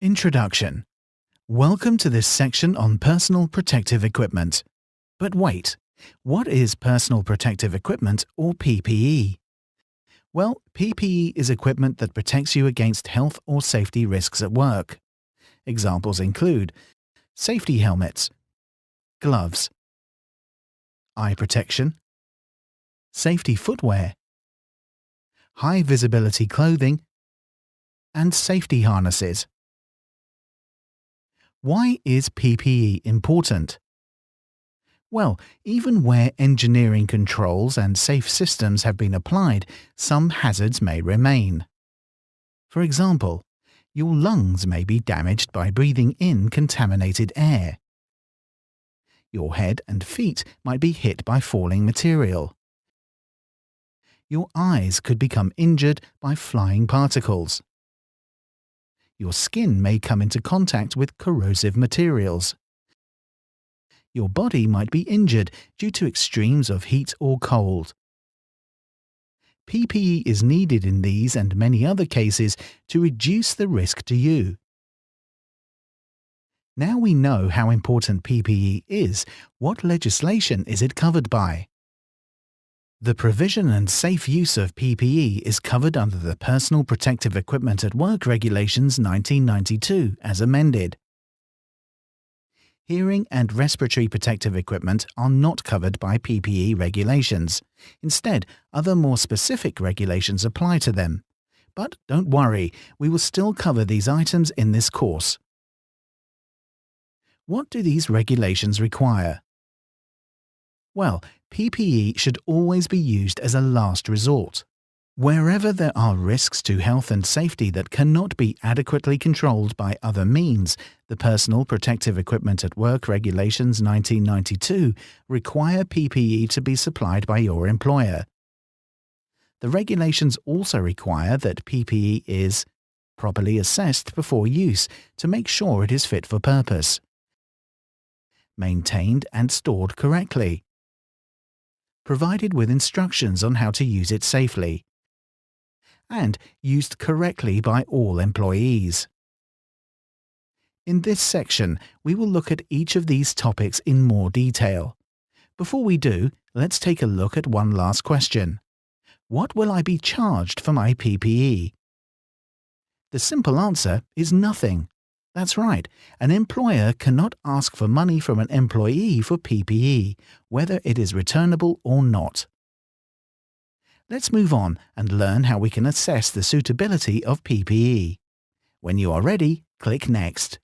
Introduction. Welcome to this section on personal protective equipment. But wait, what is personal protective equipment or PPE? Well, PPE is equipment that protects you against health or safety risks at work. Examples include safety helmets, gloves, eye protection, safety footwear, high visibility clothing, and safety harnesses. Why is PPE important? Well, even where engineering controls and safe systems have been applied, some hazards may remain. For example, your lungs may be damaged by breathing in contaminated air. Your head and feet might be hit by falling material. Your eyes could become injured by flying particles. Your skin may come into contact with corrosive materials. Your body might be injured due to extremes of heat or cold. PPE is needed in these and many other cases to reduce the risk to you. Now we know how important PPE is, what legislation is it covered by? The provision and safe use of PPE is covered under the Personal Protective Equipment at Work Regulations 1992 as amended. Hearing and respiratory protective equipment are not covered by PPE regulations. Instead, other more specific regulations apply to them. But don't worry, we will still cover these items in this course. What do these regulations require? Well, PPE should always be used as a last resort. Wherever there are risks to health and safety that cannot be adequately controlled by other means, the Personal Protective Equipment at Work Regulations 1992 require PPE to be supplied by your employer. The regulations also require that PPE is properly assessed before use to make sure it is fit for purpose, maintained and stored correctly, provided with instructions on how to use it safely, and used correctly by all employees. In this section, we will look at each of these topics in more detail. Before we do, let's take a look at one last question. What will I be charged for my PPE? The simple answer is nothing. That's right, an employer cannot ask for money from an employee for PPE, whether it is returnable or not. Let's move on and learn how we can assess the suitability of PPE. When you are ready, click Next.